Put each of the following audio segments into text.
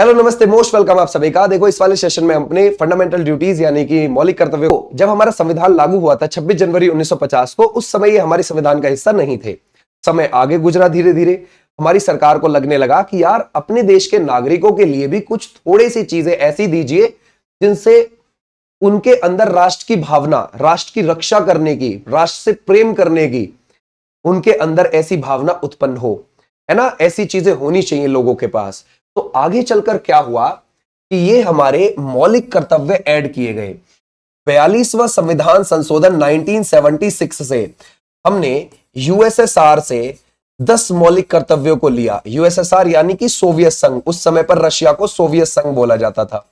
Hello नमस्ते, most welcome आप सभी का। देखो, इस वाले सेशन में हम अपने फंडामेंटल ड्यूटीज यानी कि मौलिक कर्तव्यों को, जब हमारा संविधान लागू हुआ था 26 जनवरी 1950 को, उस समय ये हमारे संविधान का हिस्सा नहीं थे। समय आगे गुजरा, धीरे धीरे हमारी सरकार को लगने लगा कि यार अपने देश के नागरिकों के लिए भी कुछ थोड़ी सी चीजें ऐसी दीजिए जिनसे उनके अंदर राष्ट्र की भावना, राष्ट्र की रक्षा करने की, राष्ट्र से प्रेम करने की उनके अंदर ऐसी भावना उत्पन्न हो, है ना। ऐसी चीजें होनी चाहिए लोगों के पास। तो आगे चलकर क्या हुआ कि ये हमारे मौलिक कर्तव्य ऐड किए गए। 42वां संविधान संशोधन 1976 से हमने यूएसएसआर से 10 मौलिक कर्तव्यों को लिया। यूएसएसआर यानी कि सोवियत संघ, उस समय पर रशिया को सोवियत संघ बोला जाता था।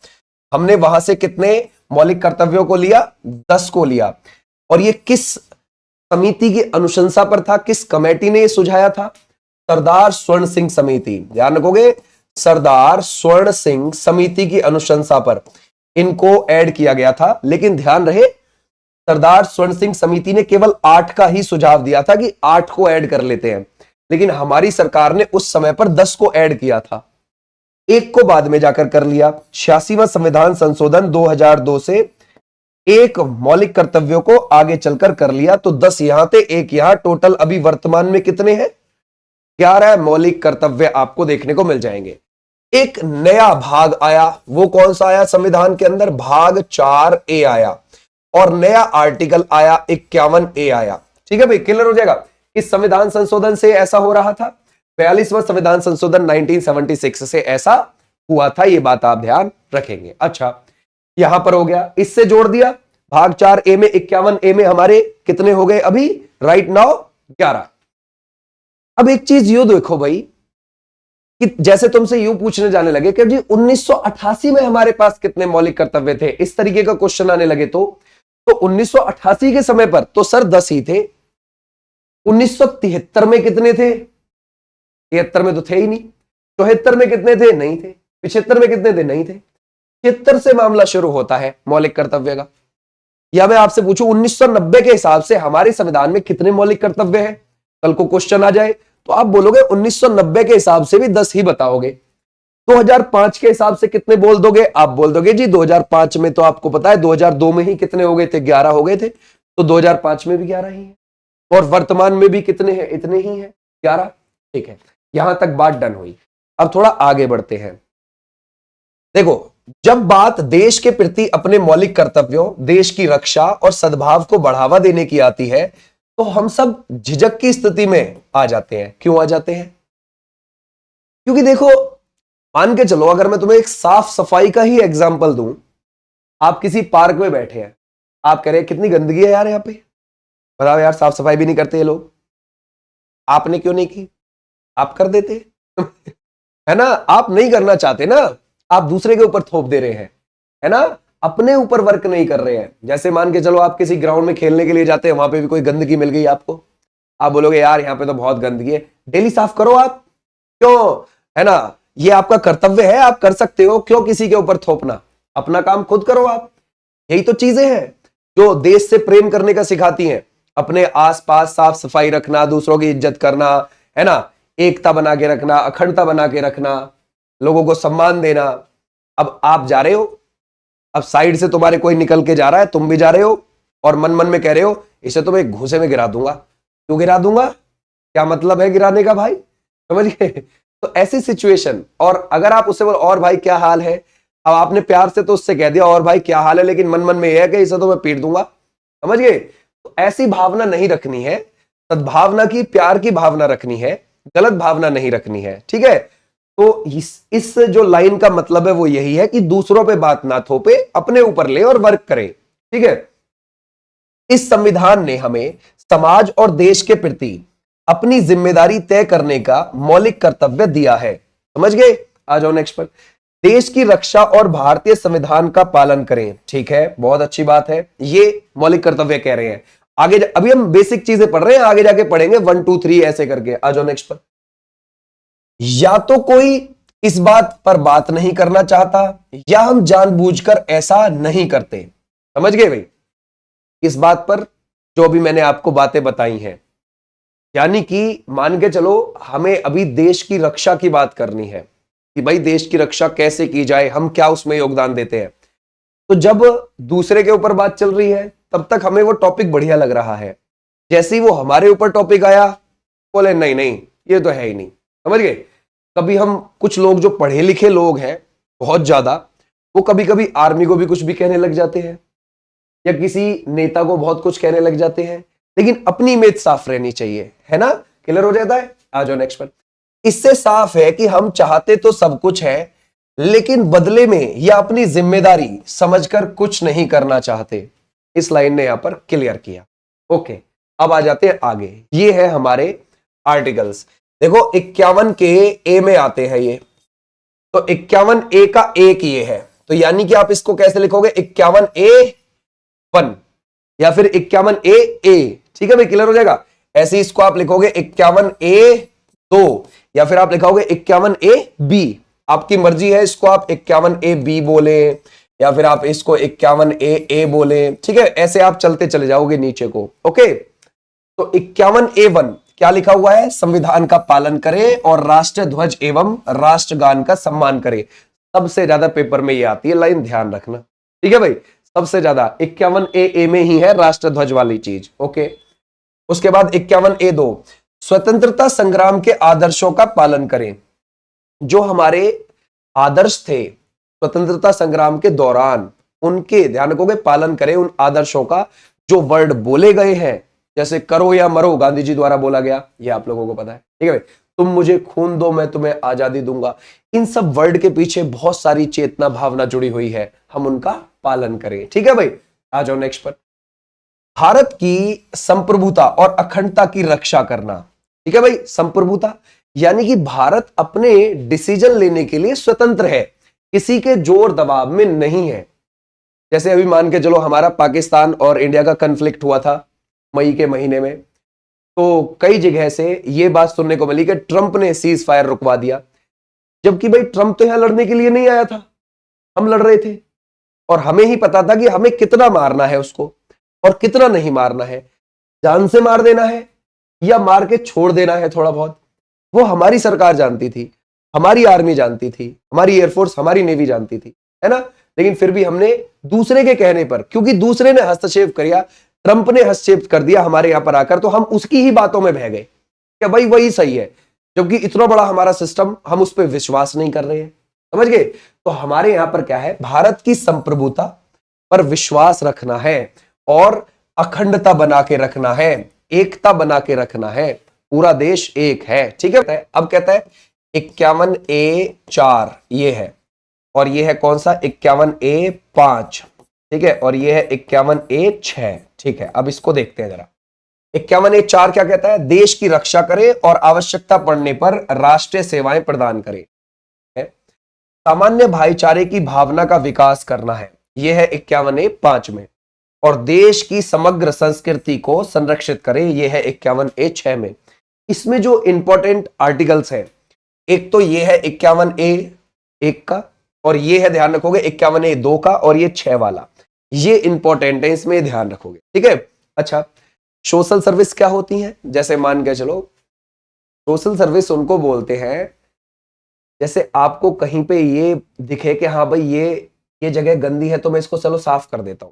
हमने वहां से कितने मौलिक कर्तव्यों को लिया? 10 को लिया। और ये किस समिति की अनुशंसा पर था? किस कमेटी ने यह सुझाया था? सरदार स्वर्ण सिंह समिति। ध्यान रखोगे, सरदार स्वर्ण सिंह समिति की अनुशंसा पर इनको ऐड किया गया था। लेकिन ध्यान रहे, सरदार स्वर्ण सिंह समिति ने केवल 8 का ही सुझाव दिया था कि 8 को ऐड कर लेते हैं, लेकिन हमारी सरकार ने उस समय पर 10 को ऐड किया था। एक को बाद में जाकर कर लिया। 86वां संविधान संशोधन 2002 से एक मौलिक कर्तव्यों को आगे चलकर कर लिया। तो 10 यहां थे, एक यहां, टोटल अभी वर्तमान में कितने हैं? 11 मौलिक कर्तव्य आपको देखने को मिल जाएंगे। एक नया भाग आया, वो कौन सा आया संविधान के अंदर? भाग 4A आया, और नया आर्टिकल आया 51A आया। ठीक है भाई, क्लियर हो जाएगा। इस संविधान संशोधन से ऐसा हो रहा था। 42वां संविधान संशोधन 1976 से ऐसा हुआ था, ये बात आप ध्यान रखेंगे। अच्छा, यहां पर हो गया, इससे जोड़ दिया भाग 4A में। 51A में हमारे कितने हो गए अभी राइट नाउ? 11। अब एक चीज यू देखो भाई, कि जैसे तुमसे यूं पूछने जाने लगे कि जी 1988 में हमारे पास कितने मौलिक कर्तव्य थे, इस तरीके का क्वेश्चन आने लगे तो 1988 के समय पर तो सर 10 ही थे। 1973 में कितने थे? 73 में तो थे ही नहीं। 74 में कितने थे? नहीं थे। 75 में कितने थे? नहीं थे। 76 से मामला शुरू होता है मौलिक कर्तव्य का। या मैं आपसे पूछूं 1990 के हिसाब से हमारे संविधान में कितने मौलिक कर्तव्य हैं? कल को क्वेश्चन आ जाए तो आप बोलोगे 1990 के हिसाब से भी 10 ही बताओगे। 2005 के हिसाब से कितने बोल दोगे? आप बोल दोगे जी 2005 में तो आपको पता है 2002 में ही कितने हो गए थे? 11 हो गए थे। तो 2005 में भी 11 ही है, और वर्तमान में भी कितने हैं? इतने ही हैं, 11। ठीक है, यहां तक बात डन हुई। अब थोड़ा आगे बढ़ते हैं। देखो, जब बात देश के प्रति अपने मौलिक कर्तव्यों, देश की रक्षा और सद्भाव को बढ़ावा देने की आती है तो हम सब झिझक की स्थिति में आ जाते हैं। क्यों आ जाते हैं? क्योंकि देखो, मान के चलो अगर मैं तुम्हें एक साफ सफाई का ही एग्जांपल दूं। आप किसी पार्क में बैठे हैं, आप कह रहे हैं कितनी गंदगी है यार यहां पे, बताओ यार, साफ सफाई भी नहीं करते ये लोग। आपने क्यों नहीं की? आप कर देते है ना। आप नहीं करना चाहते ना, आप दूसरे के ऊपर थोप दे रहे हैं, है ना। अपने ऊपर वर्क नहीं कर रहे हैं। जैसे मान के चलो आप किसी ग्राउंड में खेलने के लिए जाते हैं, वहां पे भी कोई गंदगी मिल गई आपको, आप बोलोगे यार यहाँ पे तो बहुत गंदगी है, डेली साफ करो आप। क्यों? है ना, ये आपका कर्तव्य है, आप कर सकते हो, क्यों किसी के ऊपर थोपना? अपना काम खुद करो आप। यही तो चीजें हैं जो देश से प्रेम करने का सिखाती हैं। अपने आसपास साफ सफाई रखना, दूसरों की इज्जत करना, है ना, एकता बना के रखना, अखंडता बना के रखना, लोगों को सम्मान देना। अब आप जा रहे हो, अब साइड से तुम्हारे कोई निकल के जा रहा है, तुम भी जा रहे हो, और मन मन में कह रहे हो इसे तो मैं एक घूसे में गिरा दूंगा। क्यों गिरा दूंगा? क्या मतलब है गिराने का भाई? समझ गए? तो ऐसी सिचुएशन, और अगर आप उससे बोलो और भाई क्या हाल है, अब आपने प्यार से तो उससे कह दिया और भाई क्या हाल है, लेकिन मन मन में यह है कि इसे तो मैं पीट दूंगा। समझ गए? तो ऐसी भावना नहीं रखनी है, सद्भावना की, प्यार की भावना रखनी है, गलत भावना नहीं रखनी है। ठीक है, तो इस जो लाइन का मतलब है वो यही है कि दूसरों पे बात ना थोपे, अपने ऊपर ले और वर्क करे। ठीक है, इस संविधान ने हमें समाज और देश के प्रति अपनी जिम्मेदारी तय करने का मौलिक कर्तव्य दिया है। समझ गए? आ जाओ नेक्स्ट पर। देश की रक्षा और भारतीय संविधान का पालन करें। ठीक है, बहुत अच्छी बात है, ये मौलिक कर्तव्य कह रहे हैं। आगे अभी हम बेसिक चीजें पढ़ रहे हैं, आगे जाके पढ़ेंगे 1 2 3 ऐसे करके। आ जाओ नेक्स्ट पर। या तो कोई इस बात पर बात नहीं करना चाहता, या हम जानबूझकर ऐसा नहीं करते। समझ गए भाई? इस बात पर जो भी मैंने आपको बातें बताई हैं, यानी कि मान के चलो हमें अभी देश की रक्षा की बात करनी है, कि भाई देश की रक्षा कैसे की जाए, हम क्या उसमें योगदान देते हैं। तो जब दूसरे के ऊपर बात चल रही है तब तक हमें वो टॉपिक बढ़िया लग रहा है, जैसे ही वो हमारे ऊपर टॉपिक आया बोले नहीं नहीं ये तो है ही नहीं। समझ गए? कभी हम कुछ लोग जो पढ़े लिखे लोग हैं बहुत ज्यादा, वो कभी कभी आर्मी को भी कुछ भी कहने लग जाते हैं या किसी नेता को बहुत कुछ कहने लग जाते हैं, लेकिन अपनी इमेज साफ रहनी चाहिए, है ना? क्लियर हो जाता है? आ जाओ नेक्स्ट पर। इससे साफ है कि हम चाहते तो सब कुछ है, लेकिन बदले में या अपनी जिम्मेदारी समझकर कुछ नहीं करना चाहते। इस लाइन ने यहां पर क्लियर किया। ओके, अब आ जाते हैं आगे। ये है हमारे आर्टिकल्स। देखो 51 के ए में आते हैं ये, तो 51 ए का एक ये है, तो यानी कि आप इसको कैसे लिखोगे? 51 ए 1 या फिर 51 ए। ठीक है भाई, क्लियर हो जाएगा? ऐसे इसको आप लिखोगे 51 ए 2 या फिर आप लिखोगे 51 ए बी, आपकी मर्जी है। इसको आप 51 ए बी बोले या फिर आप इसको 51 ए बोले, ठीक है? ऐसे आप चलते चले जाओगे नीचे को। ओके, तो 51 ए 1 क्या लिखा हुआ है? संविधान का पालन करे और राष्ट्र ध्वज एवं राष्ट्रगान का सम्मान करे। सबसे ज्यादा पेपर में ये आती है लाइन, ध्यान रखना। ठीक है भाई, सबसे ज्यादा 51 ए में ही है राष्ट्र ध्वज वाली चीज। ओके, उसके बाद 51 ए 2 स्वतंत्रता संग्राम के आदर्शों का पालन करें। जो हमारे आदर्श थे स्वतंत्रता संग्राम के दौरान, उनके ध्यान रखोगे, पालन करें उन आदर्शों का। जो वर्ड बोले गए हैं, जैसे करो या मरो गांधी जी द्वारा बोला गया, ये आप लोगों को पता है। ठीक है भाई, तुम मुझे खून दो मैं तुम्हें आजादी दूंगा, इन सब वर्ड के पीछे बहुत सारी चेतना भावना जुड़ी हुई है, हम उनका पालन करें। ठीक है भाई, आ जाओ नेक्स्ट पर। भारत की संप्रभुता और अखंडता की रक्षा करना। ठीक है भाई, संप्रभुता यानी कि भारत अपने डिसीजन लेने के लिए स्वतंत्र है, किसी के जोर दबाव में नहीं है। जैसे अभी मान के चलो हमारा पाकिस्तान और इंडिया का कन्फ्लिक्ट हुआ था मई के महीने में, तो कई जगह से यह बात सुनने को मिली कि ट्रंप ने सीज फायर रुकवा दिया, जबकि भाई ट्रंप तो यहां लड़ने के लिए नहीं आया था, हम लड़ रहे थे और हमें ही पता था कि हमें कितना मारना है उसको और कितना नहीं मारना है, जान से मार देना है या मार के छोड़ देना है थोड़ा बहुत, वो हमारी सरकार जानती थी, हमारी आर्मी जानती थी, हमारी एयरफोर्स हमारी नेवी जानती थी, है ना? लेकिन फिर भी हमने दूसरे के कहने पर, क्योंकि दूसरे ने हस्तक्षेप किया, ट्रंप ने हस्तक्षेप कर दिया हमारे यहां पर आकर, तो हम उसकी ही बातों में बह गए क्या भाई वही सही है, जबकि इतना बड़ा हमारा सिस्टम, हम उस पर विश्वास नहीं कर रहे हैं। समझ गए? तो हमारे यहां पर क्या है, भारत की संप्रभुता पर विश्वास रखना है और अखंडता बना के रखना है, एकता बना के रखना है, पूरा देश एक है। ठीक है, अब कहता है 51 ए 4 ये है, और ये है कौन सा? 51 ए 5। ठीक है, और ये है 51 ए 6। ठीक है, अब इसको देखते हैं जरा। 51 ए 4 क्या कहता है? देश की रक्षा करे और आवश्यकता पड़ने पर राष्ट्रीय सेवाएं प्रदान करे, सामान्य भाईचारे की भावना का विकास करना है, यह है 51 ए 5 में, और देश की समग्र संस्कृति को संरक्षित करे, यह है 51 ए 6 में। इसमें जो इंपॉर्टेंट आर्टिकल्स हैं, एक तो ये है 51 ए 1 का, और ये है ध्यान रखोगे 51 ए 2 का, और ये 6 वाला, ये इंपॉर्टेंट है, इसमें ध्यान रखोगे। ठीक है, अच्छा, सोशल सर्विस क्या होती है? जैसे मान के चलो, सोशल सर्विस उनको बोलते हैं जैसे आपको कहीं पे ये दिखे कि हाँ भाई ये जगह गंदी है तो मैं इसको चलो साफ कर देता हूं।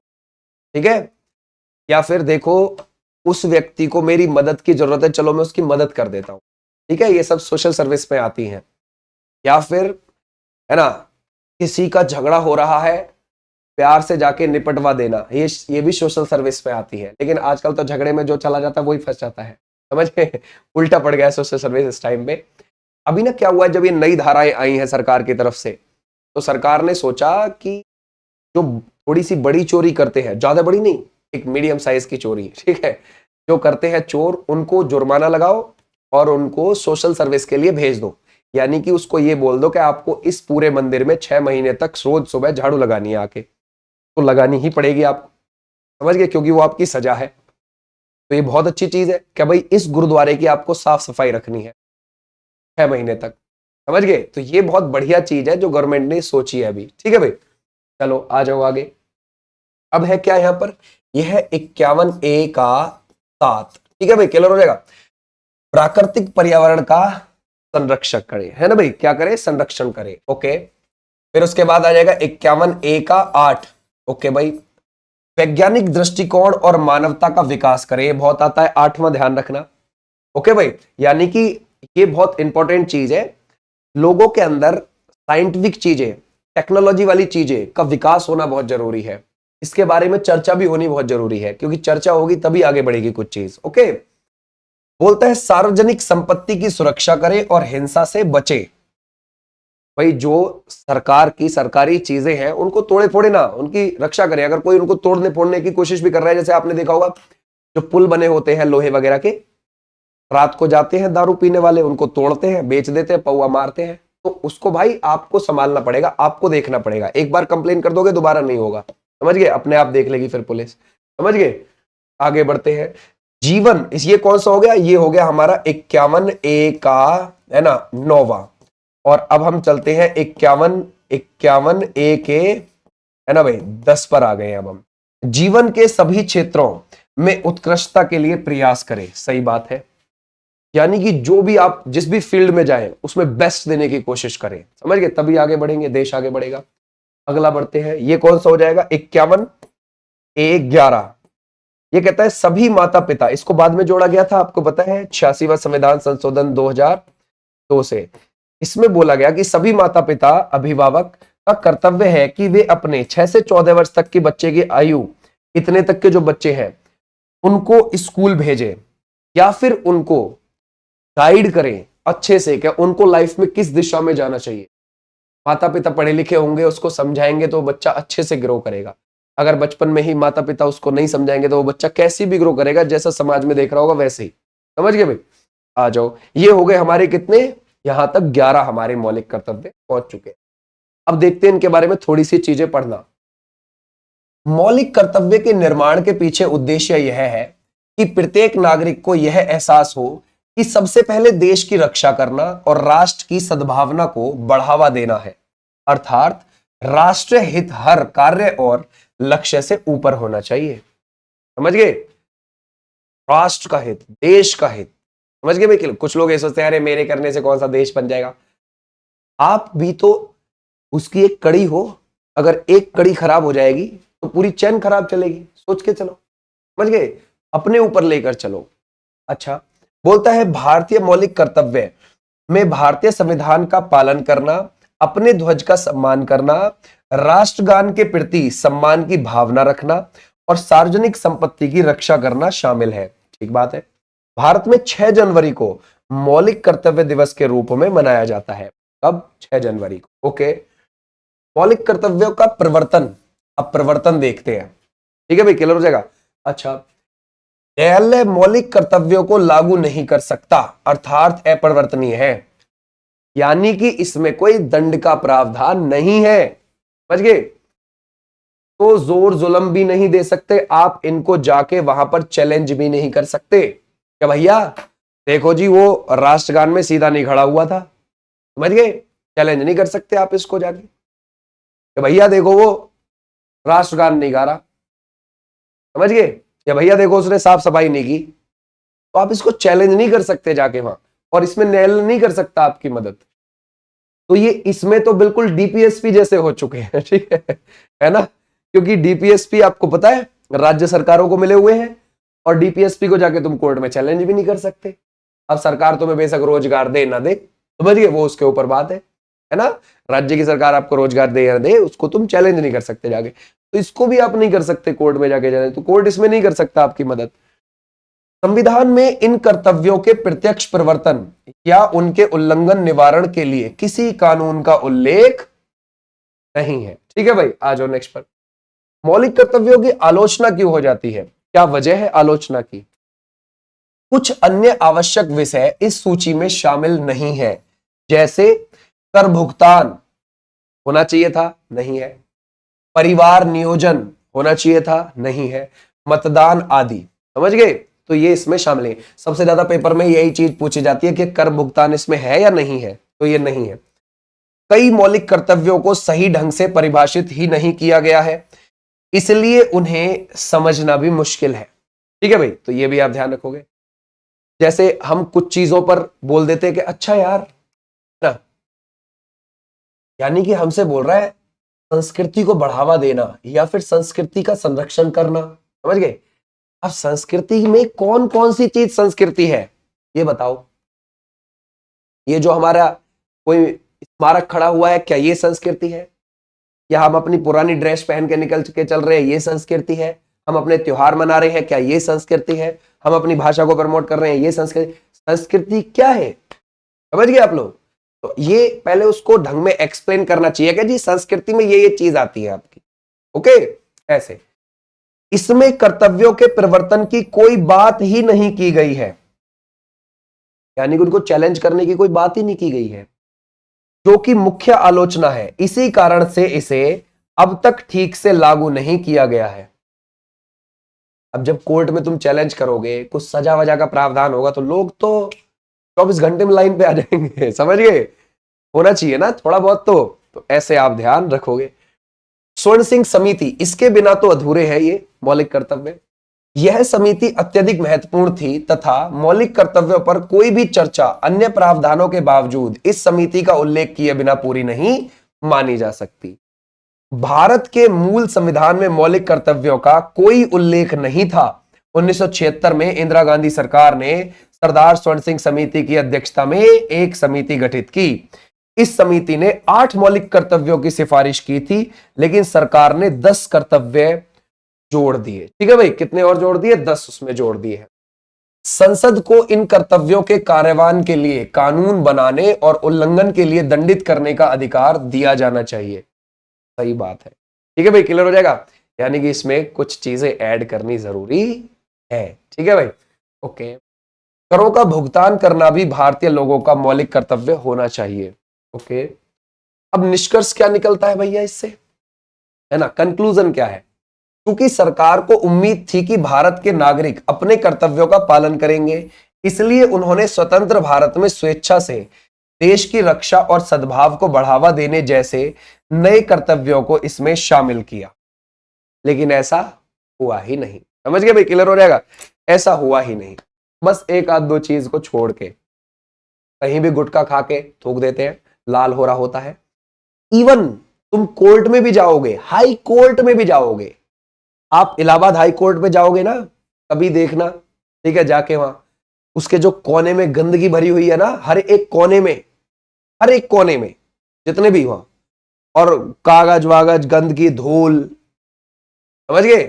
ठीक है, या फिर देखो उस व्यक्ति को मेरी मदद की जरूरत है, चलो मैं उसकी मदद कर देता हूं। ठीक है, ये सब सोशल सर्विस में आती हैं। या फिर है ना, किसी का झगड़ा हो रहा है, प्यार से जाके निपटवा देना, ये भी सोशल सर्विस में आती है। लेकिन आजकल तो झगड़े में जो चला जाता है वही फंस जाता है, समझ गए? उल्टा पड़ गया सोशल सर्विस इस टाइम पे। अभी ना क्या हुआ है, जब ये नई धाराएं आई हैं सरकार की तरफ से, तो सरकार ने सोचा कि जो थोड़ी सी बड़ी चोरी करते हैं, ज्यादा बड़ी नहीं, एक मीडियम साइज की चोरी, ठीक है, जो करते हैं चोर, उनको जुर्माना लगाओ और उनको सोशल सर्विस के लिए भेज दो। यानी कि उसको ये बोल दो कि आपको इस पूरे मंदिर में 6 महीने तक रोज सुबह झाड़ू लगानी है, आके तो लगानी ही पड़ेगी आपको, समझ गए? क्योंकि वो आपकी सजा है। तो ये बहुत अच्छी चीज है कि भाई इस गुरुद्वारे की आपको साफ सफाई रखनी है 6 महीने तक, समझ गए? तो ये बहुत बढ़िया चीज है जो गवर्नमेंट ने सोची है अभी। ठीक है भाई, चलो आ जाओ आगे। अब है क्या यहाँ पर, यह है 51 ए का 7। ठीक है भाई, क्लियर हो जाएगा? प्राकृतिक पर्यावरण का संरक्षक करे, है ना भाई, क्या करे, संरक्षण करे। ओके, फिर उसके बाद आ जाएगा 51A का 8। ओके भाई, वैज्ञानिक दृष्टिकोण और मानवता का विकास करे, ये बहुत आता है 8वां, ध्यान रखना। ओके भाई, यानी कि ये बहुत इंपॉर्टेंट चीज है, लोगों के अंदर साइंटिफिक चीजें, टेक्नोलॉजी वाली चीजें का विकास होना बहुत जरूरी है, इसके बारे में चर्चा भी होनी बहुत जरूरी है, क्योंकि चर्चा होगी तभी आगे बढ़ेगी कुछ चीज। ओके, बोलता है सार्वजनिक संपत्ति की सुरक्षा करे और हिंसा से बचे। भाई जो सरकार की सरकारी चीजें हैं उनको तोड़े फोड़े ना, उनकी रक्षा करें। अगर कोई उनको तोड़ने फोड़ने की कोशिश भी कर रहा है, जैसे आपने देखा होगा जो पुल बने होते हैं लोहे वगैरह के, रात को जाते हैं दारू पीने वाले, उनको तोड़ते हैं, बेच देते हैं, पौआ मारते हैं, तो उसको भाई आपको संभालना पड़ेगा, आपको देखना पड़ेगा। एक बार कंप्लेन कर दोगे दोबारा नहीं होगा, समझ गए, अपने आप देख लेगी फिर पुलिस, समझ गए। आगे बढ़ते हैं, जीवन, ये कौन सा हो गया, ये हो गया हमारा 51A का, है ना, 9वां। और अब हम चलते हैं 51A के, है ना भाई, 10 पर आ गए। अब हम जीवन के सभी क्षेत्रों में उत्कृष्टता के लिए प्रयास करें। सही बात है, यानी कि जो भी आप जिस भी फील्ड में जाएं उसमें बेस्ट देने की कोशिश करें, समझ गए, तभी आगे बढ़ेंगे, देश आगे बढ़ेगा। अगला बढ़ते हैं, ये कौन सा हो जाएगा, 51A11। ये कहता है सभी माता पिता, इसको बाद में जोड़ा गया था, आपको पता है 86वां संविधान संशोधन 2002 से। इसमें बोला गया कि सभी माता पिता अभिभावक का कर्तव्य है कि वे अपने 6 से 14 वर्ष तक के बच्चे की आयु, इतने तक के जो बच्चे हैं उनको स्कूल भेजें, या फिर उनको गाइड करें अच्छे से, क्या उनको लाइफ में किस दिशा में जाना चाहिए। माता पिता पढ़े लिखे होंगे, उसको समझाएंगे तो बच्चा अच्छे से ग्रो करेगा। अगर बचपन में ही माता पिता उसको नहीं समझाएंगे तो वो बच्चा कैसे भी ग्रो करेगा, जैसा समाज में देख रहा होगा वैसे ही, समझ गए भाई। आ जाओ, ये हो गए हमारे कितने, यहां तक 11 हमारे मौलिक कर्तव्य पहुंच चुके हैं। अब देखते हैं इनके बारे में थोड़ी सी चीजें पढ़ना। मौलिक कर्तव्य के निर्माण के पीछे उद्देश्य यह है कि प्रत्येक नागरिक को यह एहसास हो कि सबसे पहले देश की रक्षा करना और राष्ट्र की सद्भावना को बढ़ावा देना है, अर्थात राष्ट्र हित हर कार्य और लक्ष्य से ऊपर होना चाहिए। समझ गए, राष्ट्र का हित, देश का हित, समझ गए भाई। कुछ लोग ये सोचते हैं अरे मेरे करने से कौन सा देश बन जाएगा, आप भी तो उसकी एक कड़ी हो, अगर एक कड़ी खराब हो जाएगी तो पूरी चैन खराब चलेगी, सोच के चलो, समझ गए, अपने ऊपर लेकर चलो। अच्छा, बोलता है भारतीय मौलिक कर्तव्य में भारतीय संविधान का पालन करना, अपने ध्वज का सम्मान करना, राष्ट्रगान के प्रति सम्मान की भावना रखना और सार्वजनिक संपत्ति की रक्षा करना शामिल है। ठीक बात है। भारत में 6 जनवरी को मौलिक कर्तव्य दिवस के रूप में मनाया जाता है। कब, 6 जनवरी को। ओके, मौलिक कर्तव्यों का प्रवर्तन, अब प्रवर्तन देखते हैं, ठीक है भाई, क्लियर हो जाएगा। अच्छा, न्यायालय मौलिक कर्तव्यों को लागू नहीं कर सकता, अर्थात अपरिवर्तनीय है, यानी कि इसमें कोई दंड का प्रावधान नहीं है, समझ गए। तो जोर जुल्म भी नहीं दे सकते आप, इनको जाके वहां पर चैलेंज भी नहीं कर सकते क्या भैया, देखो जी वो राष्ट्रगान में सीधा नहीं खड़ा हुआ था, समझ गए, चैलेंज नहीं कर सकते आप इसको जाके कि भैया देखो वो राष्ट्रगान नहीं गा रहा, समझ गए, या भैया देखो उसने साफ सफाई नहीं की, तो आप इसको चैलेंज नहीं कर सकते जाके वहां, और इसमें न्यायालय नहीं कर सकता आपकी मदद। तो ये इसमें तो बिल्कुल डीपीएसपी जैसे हो चुके हैं, ठीक है ना, क्योंकि डीपीएसपी आपको पता है राज्य सरकारों को मिले हुए हैं, और डीपीएसपी को जाके तुम कोर्ट में चैलेंज भी नहीं कर सकते। अब सरकार तुम्हें बेशक रोजगार दे ना दे, समझिए, वो उसके ऊपर बात है ना, राज्य की सरकार आपको रोजगार दे या दे, उसको तुम चैलेंज नहीं कर सकते जाके, तो इसको भी आप नहीं कर सकते कोर्ट में जाके जाने, तो कोर्ट इसमें नहीं कर सकता आपकी मदद। संविधान में इन कर्तव्यों के प्रत्यक्ष प्रवर्तन या उनके उल्लंघन निवारण के लिए किसी कानून का उल्लेख नहीं है। ठीक है भाई, आ जाओ नेक्स्ट पर। मौलिक कर्तव्यों की आलोचना क्यों हो जाती है, क्या वजह है आलोचना की। कुछ अन्य आवश्यक विषय इस सूची में शामिल नहीं है, जैसे कर भुगतान होना चाहिए था, नहीं है, परिवार नियोजन होना चाहिए था, नहीं है, मतदान आदि, समझ गए, तो ये इसमें शामिल है। सबसे ज्यादा पेपर में यही चीज पूछी जाती है कि कर भुगतान इसमें है या नहीं है, तो ये नहीं है। कई मौलिक कर्तव्यों को सही ढंग से परिभाषित ही नहीं किया गया है, इसलिए उन्हें समझना भी मुश्किल है। ठीक है भाई, तो ये भी आप ध्यान रखोगे। जैसे हम कुछ चीजों पर बोल देते हैं कि अच्छा यार यानी कि हमसे बोल रहा है संस्कृति को बढ़ावा देना या फिर संस्कृति का संरक्षण करना। समझ गए? अब संस्कृति में कौन कौन सी चीज संस्कृति है ये बताओ। ये जो हमारा कोई स्मारक खड़ा हुआ है, क्या ये संस्कृति है? या हम अपनी पुरानी ड्रेस पहन के निकल के चल रहे हैं, ये संस्कृति है? हम अपने त्योहार मना रहे हैं, क्या ये संस्कृति है? हम अपनी भाषा को प्रमोट कर रहे हैं, ये संस्कृति? संस्कृति क्या है? समझ गए आप लोग? तो ये पहले उसको ढंग में एक्सप्लेन करना चाहिए कि जी संस्कृति में ये चीज आती है आपकी। ओके, ऐसे इसमें कर्तव्यों के परिवर्तन की कोई बात ही नहीं की गई है, यानी कि उनको चैलेंज करने की कोई बात ही नहीं की गई है, जो कि मुख्य आलोचना है। इसी कारण से इसे अब तक ठीक से लागू नहीं किया गया है। अब जब कोर्ट में तुम चैलेंज करोगे, कुछ सजा वजा का प्रावधान होगा, तो लोग तो 24 घंटे में लाइन पे आ जाएंगे। समझ गए? होना चाहिए ना थोड़ा बहुत तो ऐसे आप ध्यान रखोगे। स्वर्ण सिंह समिति, इसके बिना तो अधूरे है ये मौलिक कर्तव्य। यह समिति अत्यधिक महत्वपूर्ण थी तथा मौलिक कर्तव्यों पर कोई भी चर्चा अन्य प्रावधानों के बावजूद इस समिति का उल्लेख किए बिना पूरी नहीं मानी जा सकती। भारत के मूल संविधान में मौलिक कर्तव्यों का कोई उल्लेख नहीं था। 1976 में इंदिरा गांधी सरकार ने सरदार स्वर्ण सिंह समिति की अध्यक्षता में एक समिति गठित की। इस समिति ने 8 मौलिक कर्तव्यों की सिफारिश की थी, लेकिन सरकार ने 10 कर्तव्य जोड़ दिए। ठीक है भाई, कितने और जोड़ दिए? 10 उसमें जोड़ दिए हैं। संसद को इन कर्तव्यों के कार्यान्वयन के लिए कानून बनाने और उल्लंघन के लिए दंडित करने का अधिकार दिया जाना चाहिए। सही बात है। ठीक है भाई, क्लियर हो जाएगा? यानी कि इसमें कुछ चीजें ऐड करनी जरूरी है। ठीक है भाई, ओके। करों का भुगतान करना भी भारतीय लोगों का मौलिक कर्तव्य होना चाहिए। ओके, अब निष्कर्ष क्या निकलता है भैया इससे, है ना? कंक्लूजन क्या है? क्योंकि सरकार को उम्मीद थी कि भारत के नागरिक अपने कर्तव्यों का पालन करेंगे, इसलिए उन्होंने स्वतंत्र भारत में स्वेच्छा से देश की रक्षा और सद्भाव को बढ़ावा देने जैसे नए कर्तव्यों को इसमें शामिल किया। लेकिन ऐसा हुआ ही नहीं। समझ गए भाई? क्लियर हो जाएगा? ऐसा हुआ ही नहीं। बस एक आध दो चीज को छोड़ के कहीं भी गुटखा खा के थूक देते हैं, लाल हो रहा होता है। इवन तुम कोर्ट में भी जाओगे, हाई कोर्ट में भी जाओगे, आप इलाहाबाद हाई कोर्ट में जाओगे ना, कभी देखना, ठीक है, जाके वहां उसके जो कोने में गंदगी भरी हुई है ना, हर एक कोने में जितने भी वहां, और कागज वागज गंदगी धूल, समझ गए,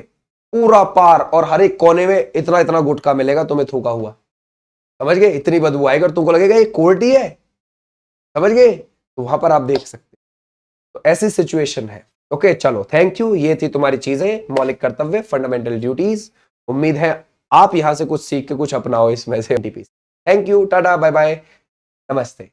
पूरा पार, और हर एक कोने में इतना इतना गुटखा मिलेगा तुम्हें थूका हुआ। समझ गए? इतनी बदबू आएगी और तुमको लगेगा ये कोर्ट ही है। समझ गए? तो वहां पर आप देख सकते, तो ऐसी सिचुएशन है। ओके, चलो, थैंक यू। ये थी तुम्हारी चीजें, मौलिक कर्तव्य, फंडामेंटल ड्यूटीज। उम्मीद है आप यहां से कुछ सीख के कुछ अपनाओ इसमें से। Thank you, ta-ta, bye bye, नमस्ते।